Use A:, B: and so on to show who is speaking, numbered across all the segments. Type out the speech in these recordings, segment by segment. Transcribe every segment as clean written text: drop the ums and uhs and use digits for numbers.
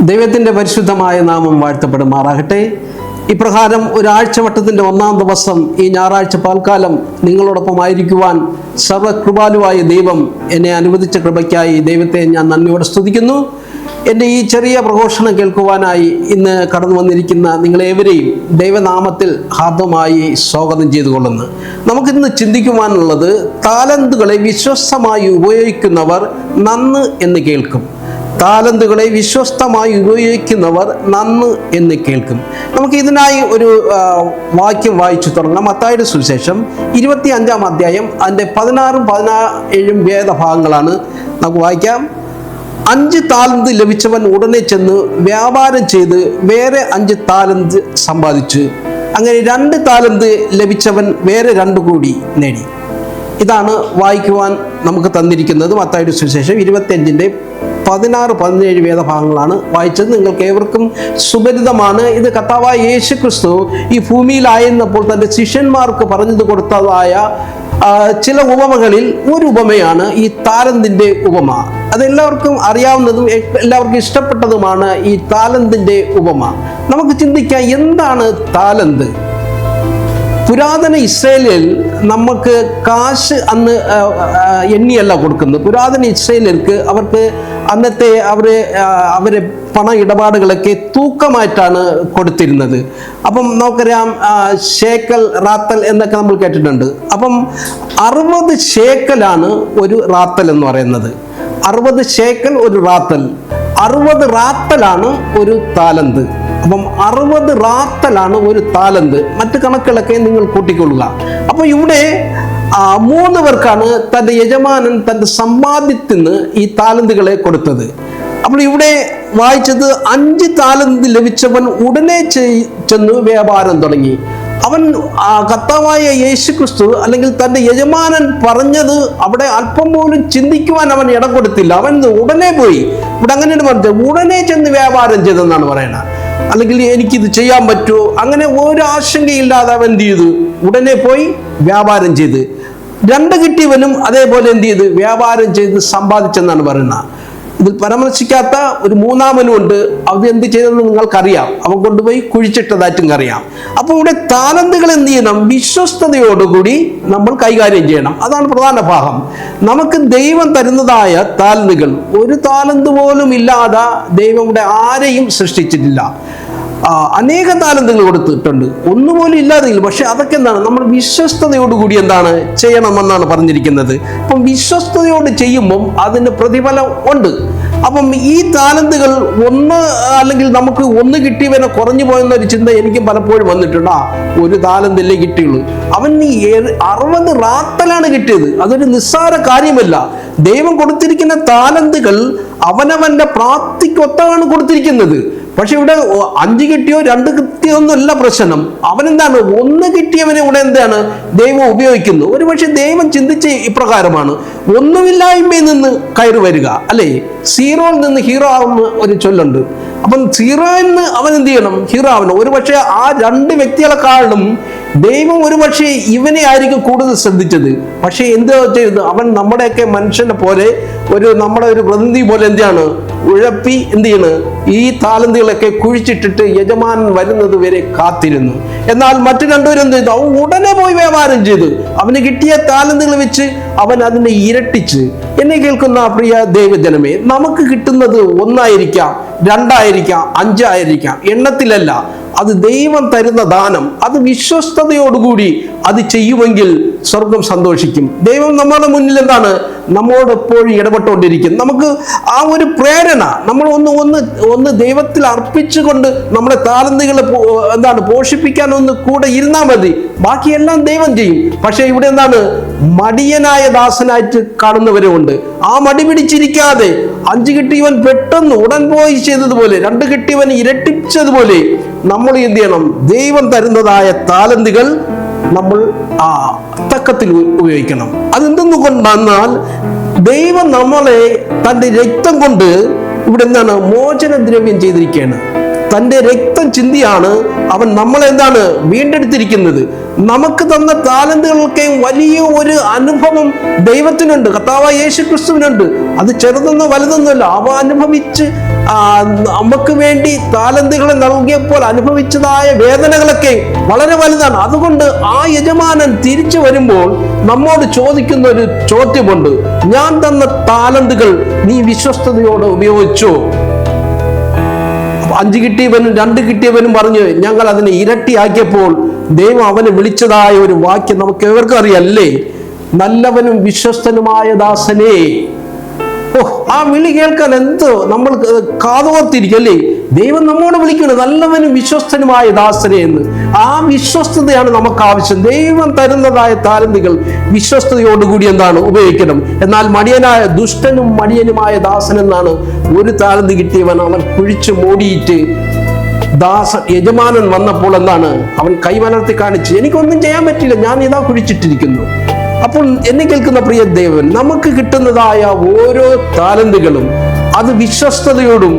A: ദൈവത്തിൻ്റെ പരിശുദ്ധമായ നാമം വാഴ്ത്തപ്പെടുമാറാകട്ടെ. ഇപ്രകാരം ഒരാഴ്ചവട്ടത്തിൻ്റെ ഒന്നാം ദിവസം ഈ ഞായറാഴ്ച പാൽക്കാലം നിങ്ങളോടൊപ്പമായിരിക്കുവാൻ സർവകൃപാലുവായ ദൈവം എന്നെ അനുവദിച്ച കൃപയ്ക്കായി ദൈവത്തെ ഞാൻ നന്ദിയോടെ സ്തുതിക്കുന്നു. എൻ്റെ ഈ ചെറിയ പ്രഘോഷണം കേൾക്കുവാനായി ഇന്ന് കടന്നു വന്നിരിക്കുന്ന നിങ്ങളേവരെയും ദൈവനാമത്തിൽ ഹാർദമായി സ്വാഗതം ചെയ്തുകൊള്ളുന്നു. നമുക്കിന്ന് ചിന്തിക്കുവാനുള്ളത് താലന്തുകളെ വിശ്വസ്തമായി ഉപയോഗിക്കുന്നവർ നന്ന് എന്ന് കേൾക്കും. താലന്തുകളെ വിശ്വസ്തമായി ഉപയോഗിക്കുന്നവർ നന്ന് എന്ന് കേൾക്കും. നമുക്ക് ഇതിനായി ഒരു വാക്യം വായിച്ചു തുടങ്ങാം. മത്തായിയുടെ സുവിശേഷം 25-ാം അധ്യായം അതിൻ്റെ 16-ഉം 17-ഉം വേദഭാഗങ്ങളാണ് നമുക്ക് വായിക്കാം. 5 താലന്ത് ലഭിച്ചവൻ ഉടനെ ചെന്ന് വ്യാപാരം ചെയ്ത് വേറെ 5 താലന്ത് സമ്പാദിച്ചു. അങ്ങനെ 2 താലന്ത് ലഭിച്ചവൻ വേറെ 2 കൂടി നേടി. ഇതാണ് വായിക്കുവാൻ നമുക്ക് തന്നിരിക്കുന്നത്. മത്തായിയുടെ സുവിശേഷം 25-ന്റെ 16-17 വേദഭാഗങ്ങളാണ് വായിച്ചത്. നിങ്ങൾക്ക് ഏവർക്കും സുപരിതമാണ്. ഇത് കർത്താവായ യേശു ക്രിസ്തു ഈ ഭൂമിയിലായിരുന്നപ്പോൾ തൻ്റെ ശിഷ്യന്മാർക്ക് പറഞ്ഞു കൊടുത്തതായ ചില ഉപമകളിൽ ഒരു ഉപമയാണ് ഈ താലന്തിൻ്റെ ഉപമ. അതെല്ലാവർക്കും അറിയാവുന്നതും എല്ലാവർക്കും ഇഷ്ടപ്പെട്ടതുമാണ് ഈ താലന്തിൻ്റെ ഉപമ. നമുക്ക് ചിന്തിക്കാം, എന്താണ് താലന്ത്? പുരാതന ഇസ്രായേലിൽ നമുക്ക് കാശ് അന്ന് എണ്ണിയല്ല കൊടുക്കുന്നത്. പുരാതന ഇസ്രായേലിയർക്ക് അവർക്ക് അന്നത്തെ അവരെ പണ ഇടപാടുകളൊക്കെ തൂക്കമായിട്ടാണ് കൊടുത്തിരുന്നത്. അപ്പം നമുക്കറിയാം, ഷേക്കൽ, റാത്തൽ എന്നൊക്കെ നമ്മൾ കേട്ടിട്ടുണ്ട്. അപ്പം 60 ഷേക്കലാണ് ഒരു റാത്തൽ എന്ന് പറയുന്നത്. 60 ഷേക്കൽ ഒരു റാത്തൽ, 60 റാത്തലാണ് ഒരു താലന്ത്. അപ്പം 60 റാത്തലാണ് ഒരു താലന്ത്. മറ്റ് കണക്കുകളൊക്കെ നിങ്ങൾ കൂട്ടിക്കൊള്ളുക. അപ്പോൾ ഇവിടെ 3 പേർക്കാണ് തൻ്റെ യജമാനൻ തൻ്റെ സമ്പാദ്യത്തിൽ നിന്ന് ഈ താലന്തുകളെ കൊടുത്തത്. അപ്പോൾ ഇവിടെ വായിച്ചത് 5 താലന്ത് ലഭിച്ചവൻ ഉടനെ ചെന്ന് വ്യാപാരം തുടങ്ങി. അവൻ കർത്താവായ യേശു ക്രിസ്തു അല്ലെങ്കിൽ തൻ്റെ യജമാനൻ പറഞ്ഞത് അവിടെ അല്പം പോലും ചിന്തിക്കുവാൻ അവൻ ഇടം കൊടുത്തില്ല. അവൻ ഉടനെ പോയി. ഇവിടെ അങ്ങനെയാണ് പറഞ്ഞത്, ഉടനെ ചെന്ന് വ്യാപാരം ചെയ്തെന്നാണ് പറയുന്നത്. അല്ലെങ്കിൽ എനിക്കിത് ചെയ്യാൻ പറ്റുമോ, അങ്ങനെ ഒരു ആശങ്കയില്ലാതെ അവൻ എന്ത് ചെയ്തു? ഉടനെ പോയി വ്യാപാരം ചെയ്ത്. 2 കിട്ടിയവനും അതേപോലെ എന്ത് ചെയ്ത്? വ്യാപാരം ചെയ്ത് സമ്പാദിച്ചെന്നാണ് പറയുന്നത്. ഇതിൽ പരാമർശിക്കാത്ത ഒരു 3-ാമനും ഉണ്ട്. അത് എന്ത് ചെയ്തെന്ന് നിങ്ങൾക്കറിയാം. അവൻ കൊണ്ടുപോയി കുഴിച്ചിട്ടതായിട്ടും അറിയാം. അപ്പോൾ ഇവിടെ താലന്തുകൾ എന്ത് ചെയ്യണം? വിശ്വസ്തയോടുകൂടി നമ്മൾ കൈകാര്യം ചെയ്യണം. അതാണ് പ്രധാന ഭാഗം. നമുക്ക് ദൈവം തരുന്നതായ താലന്തുകൾ, ഒരു താലന്ത് പോലും ഇല്ലാതെ ദൈവം ഇവിടെ ആരെയും സൃഷ്ടിച്ചിട്ടില്ല. അനേക താലന്തുകൾ കൊടുത്തിട്ടുണ്ട്, ഒന്നുപോലും ഇല്ലാതെങ്കിലും. പക്ഷെ അതൊക്കെ എന്താണ്? നമ്മൾ വിശ്വസ്തയോടുകൂടി എന്താണ് ചെയ്യണമെന്നാണ് പറഞ്ഞിരിക്കുന്നത്. അപ്പം വിശ്വസ്തയോട് ചെയ്യുമ്പം അതിന് പ്രതിഫലം ഉണ്ട്. അപ്പം ഈ താലന്തുകൾ അല്ലെങ്കിൽ നമുക്ക് 1 കിട്ടിയവനെ കുറഞ്ഞു പോയെന്നൊരു ചിന്ത എനിക്ക് പലപ്പോഴും വന്നിട്ടുണ്ട്. ഒരു താലന്തല്ലേ കിട്ടിയുള്ളൂ. അവൻ 60 റാത്തലാണ് കിട്ടിയത്. അതൊരു നിസ്സാര കാര്യമല്ല. ദൈവം കൊടുത്തിരിക്കുന്ന താലന്തുകൾ അവനവന്റെ പ്രാപ്തിക്കൊത്താണ് കൊടുത്തിരിക്കുന്നത്. പക്ഷെ ഇവിടെ 5 കിട്ടിയോ 2 കിട്ടിയോ ഒന്നുമല്ല പ്രശ്നം. അവനെന്താണ്? 1 കിട്ടിയവനെ ഇവിടെ എന്താണ് ദൈവം ഉപയോഗിക്കുന്നു. ഒരു പക്ഷെ ദൈവം ചിന്തിച്ച് ഇപ്രകാരമാണ്, ഒന്നുമില്ലായ്മയിൽ നിന്ന് കയറി വരിക, അല്ലേ? സീറോയിൽ നിന്ന് ഹീറോ ആവുന്ന ഒരു ചൊല്ലുണ്ട്. അപ്പം സീറോയിൽ നിന്ന് അവൻ എന്ത് ചെയ്യണം? ഹീറോ ആവണം. ഒരു പക്ഷെ ആ 2 വ്യക്തികളെക്കാളും ദൈവം ഒരു പക്ഷേ ഇവനെ ആയിരിക്കും കൂടുതൽ ശ്രദ്ധിച്ചത്. പക്ഷെ എന്ത് ചെയ്തു? അവൻ നമ്മുടെയൊക്കെ മനുഷ്യനെ പോലെ നമ്മുടെ ഒരു പ്രതിനിധി പോലെ എന്താണ് ഉഴപ്പി എന്ത് ചെയ്യണ്? ഈ താലന്തുകളൊക്കെ കുഴിച്ചിട്ടിട്ട് യജമാനൻ വരുന്നത് വരെ കാത്തിരുന്നു. എന്നാൽ മറ്റു 2 പേരും എന്ത് ചെയ്തു? അവൻ ഉടനെ പോയി വ്യാപാരം ചെയ്തു. അവന് കിട്ടിയ താലന്തുകൾ വെച്ച് അവൻ അതിനെ ഇരട്ടിച്ച്. എന്നെ കേൾക്കുന്ന പ്രിയ ദൈവജനമേ, നമുക്ക് കിട്ടുന്നത് 1 ആയിരിക്കാം, 2 ആയിരിക്കാം, 5 ആയിരിക്കാം, എണ്ണത്തിലല്ല. അത് ദൈവം തരുന്ന ദാനം. അത് വിശ്വസ്തയോടുകൂടി അത് ചെയ്യുമെങ്കിൽ സ്വർഗം സന്തോഷിക്കും. ദൈവം നമ്മുടെ മുന്നിൽ എന്താണ്? നമ്മോട് എപ്പോഴും ഇടപെട്ടുകൊണ്ടിരിക്കും. നമുക്ക് ആ ഒരു പ്രേരണ നമ്മൾ ഒന്ന് ദൈവത്തിൽ അർപ്പിച്ചുകൊണ്ട് നമ്മുടെ താലന്തുകളെ എന്താണ് പോഷിപ്പിക്കാൻ ഒന്ന് കൂടെ ഇരുന്നാൽ മതി. ബാക്കിയെല്ലാം ദൈവം ചെയ്യും. പക്ഷെ ഇവിടെ എന്താണ്? മടിയനായ ദാസനായിട്ട് കാണുന്നവരുമുണ്ട്. ആ മടി പിടിച്ചിരിക്കാതെ 5 കിട്ടിയവൻ പെട്ടെന്ന് ഉടൻ പോയി ചെയ്തതുപോലെ, 2 കിട്ടിയവൻ ഇരട്ടിച്ചതുപോലെ നമ്മൾ എന്ത് ചെയ്യണം? ദൈവം തരുന്നതായ താലന്തുകൾ നമ്മൾ തക്കത്തിൽ ഉപയോഗിക്കണം. അതെന്തെന്ന് കൊണ്ടെന്നാൽ ദൈവം നമ്മളെ തൻ്റെ രക്തം കൊണ്ട് ഇവിടെ എന്താണ് മോചനദ്രവ്യം ചെയ്തിരിക്കുകയാണ്. തൻ്റെ രക്തം ചിന്തിയാണ് അവൻ നമ്മളെന്താണ് വീണ്ടെടുത്തിരിക്കുന്നത്. നമുക്ക് തന്ന താലന്തുകൾക്കെയും വലിയ ഒരു അനുഭവം ദൈവത്തിനുണ്ട്, കർത്താവായ യേശു ക്രിസ്തുവിനുണ്ട്. അത് ചെറുതൊന്നും വലുതൊന്നുമല്ല. അവ അനുഭവിച്ച് നമുക്ക് വേണ്ടി താലന്തുകളെ നൽകിയപ്പോൾ അനുഭവിച്ചതായ വേദനകളൊക്കെ വളരെ വലുതാണ്. അതുകൊണ്ട് ആ യജമാനൻ തിരിച്ചു വരുമ്പോൾ നമ്മോട് ചോദിക്കുന്ന ഒരു ചോദ്യമുണ്ട്: ഞാൻ തന്ന താലന്തുകൾ നീ വിശ്വസ്തയോടെ ഉപയോഗിച്ചോ? 5 കിട്ടിയവനും 2 കിട്ടിയവനും പറഞ്ഞ് ഞങ്ങൾ അതിനെ ഇരട്ടിയാക്കിയപ്പോൾ ദൈവം അവനെ വിളിച്ചതായ ഒരു വാക്യം നമുക്ക് എവർക്കും അറിയല്ലേ? നല്ലവനും വിശ്വസ്തനുമായ ദാസനേ. ആ വിളി കേൾക്കാൻ നമ്മൾ കാതോർത്തിരിക്കല്ലേ? ദൈവം നമ്മോട് വിളിക്കുന്നത് നല്ലവനും വിശ്വസ്തനുമായ ദാസനെ എന്ന്. ആ വിശ്വസ്തതയാണ് നമുക്ക് ആവശ്യം. ദൈവം തരുന്നതായ താലന്തുകൾ വിശ്വസ്തയോടുകൂടി ഉപയോഗിക്കണം. എന്നാൽ ദുഷ്ടനും മടിയനുമായ ദാസൻ എന്നാണ്. ഒരു താലന്ത് കിട്ടിയവൻ അവൻ കുഴിച്ചു മൂടിയിട്ട് യജമാനൻ വന്നപ്പോൾ അവൻ കൈമലർത്തി കാണിച്ച്, എനിക്കൊന്നും ചെയ്യാൻ പറ്റില്ല, ഞാൻ ഇതാ കുഴിച്ചിട്ടിരിക്കുന്നു. അപ്പോൾ എന്നെ കേൾക്കുന്ന പ്രിയ ദേവൻ, നമുക്ക് കിട്ടുന്നതായ ഓരോ താലന്തുകളും അത് വിശ്വസ്തയോടും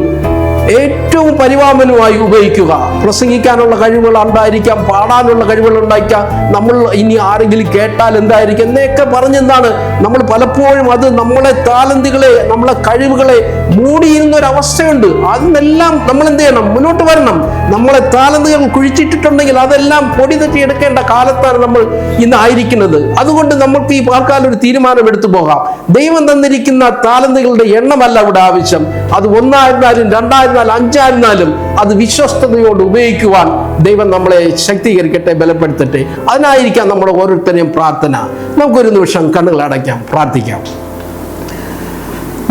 A: ഏറ്റവും പരിപാലനമായി ഉപയോഗിക്കുക. പ്രസംഗിക്കാനുള്ള കഴിവുകൾ ഉണ്ടായിരിക്കാം, പാടാനുള്ള കഴിവുകൾ ഉണ്ടായിരിക്കാം, നമ്മൾ ഇനി ആരെങ്കിലും കേട്ടാൽ എന്തായിരിക്കും എന്നൊക്കെ പറഞ്ഞെന്താണ് നമ്മൾ പലപ്പോഴും അത് നമ്മളെ താലന്തുകളെ, നമ്മളെ കഴിവുകളെ മൂടിയിരുന്ന ഒരു അവസ്ഥയുണ്ട്. അതിനെല്ലാം നമ്മൾ എന്ത് ചെയ്യണം? മുന്നോട്ട് വരണം. നമ്മളെ താലന്തുകൾ കുഴിച്ചിട്ടിട്ടുണ്ടെങ്കിൽ അതെല്ലാം പൊടി തട്ടി എടുക്കേണ്ട കാലത്താണ് നമ്മൾ ഇന്ന് ആയിരിക്കുന്നത്. അതുകൊണ്ട് നമുക്ക് ഈ പാർക്കാലം ഒരു തീരുമാനം എടുത്തു പോകാം. ദൈവം തന്നിരിക്കുന്ന താലന്തുകളുടെ എണ്ണമല്ല ഇവിടെ ആവശ്യം. അത് 1 ആയിരുന്നാലും 2 ആയിരുന്നാലും 5 ആയിരുന്നാലും അത് വിശ്വസ്തയോട് ഉപയോഗിക്കുവാൻ ദൈവം നമ്മളെ ശക്തീകരിക്കട്ടെ, ബലപ്പെടുത്തട്ടെ. അതിനായിരിക്കാം നമ്മുടെ ഓരോരുത്തരെയും പ്രാർത്ഥന. നമുക്കൊരു നിമിഷം കണ്ണുകൾ അടയ്ക്കാം, പ്രാർത്ഥിക്കാം.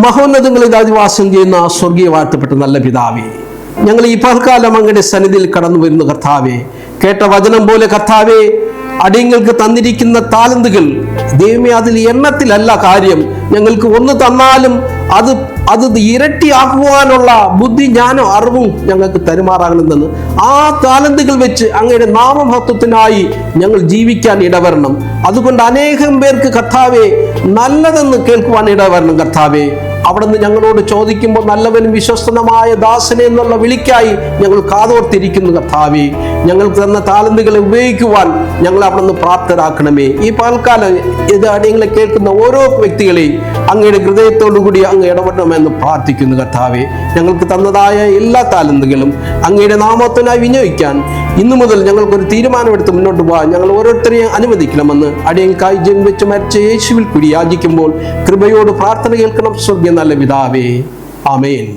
A: മഹോന്നതങ്ങളിൽ അധിവാസം ചെയ്യുന്ന സ്വർഗീയ വാഴ്ത്തപ്പെട്ട നല്ല പിതാവേ, ഞങ്ങൾ ഈ പൽക്കാലം അങ്ങയുടെ സന്നിധിയിൽ കടന്നു വരുന്ന കർത്താവേ, കേട്ട വചനം പോലെ കർത്താവേ, അടിയങ്ങൾക്ക് തന്നിരിക്കുന്ന താലന്തുകൾ ദൈവമേ, അതിൽ എണ്ണത്തിലല്ല കാര്യം. ഞങ്ങൾക്ക് ഒന്ന് തന്നാലും അത് ഇരട്ടിയാക്കുവാനുള്ള ബുദ്ധി, ജ്ഞാനം, അറിവും ഞങ്ങൾക്ക് തരുമാറാകണമെന്ന് ആ താലന്തുകൾ വെച്ച് അങ്ങയുടെ നാമമഹത്വത്തിനായി ഞങ്ങൾ ജീവിക്കാൻ ഇടവരണം. അതുകൊണ്ട് അനേകം പേർക്ക് കർത്താവേ നല്ലതെന്ന് കേൾക്കുവാൻ ഇടവരണം. കർത്താവേ, അവിടുന്ന് ഞങ്ങളോട് ചോദിക്കുമ്പോൾ നല്ലവനും വിശ്വസ്തനുമായ ദാസനെ എന്നുള്ള വിളിക്കായി ഞങ്ങൾ കാതോർത്തിരിക്കുന്നു. കർത്താവേ, ഞങ്ങൾക്ക് തന്ന താലന്തുകളെ ഉപയോഗിക്കുവാൻ ഞങ്ങൾ അവിടുന്ന് പ്രാപ്തരാക്കണമേ. ഈ പൽക്കാലം ഇത് അടിയങ്ങളെ കേൾക്കുന്ന ഓരോ വ്യക്തികളെയും അങ്ങയുടെ ഹൃദയത്തോടു കൂടി അങ്ങ് ഇടപെടണമെന്ന് പ്രാർത്ഥിക്കുന്നു. കർത്താവേ, ഞങ്ങൾക്ക് തന്നതായ എല്ലാ താലന്തുകളും അങ്ങയുടെ നാമത്തിനായി വിനിയോഗിക്കാൻ ഇന്നു മുതൽ ഞങ്ങൾക്കൊരു തീരുമാനമെടുത്ത് മുന്നോട്ട് പോകാൻ ഞങ്ങൾ ഓരോരുത്തരെയും അനുവദിക്കണമെന്ന് അടിയങ്ങൾക്കായി ജന്മം വെച്ച് മരിച്ച യേശുവിൽ കൂടി യാചിക്കുമ്പോൾ കൃപയോട് പ്രാർത്ഥന കേൾക്കണം. സ്വർഗീയ നല്ല പിതാവേ, ആമേൻ.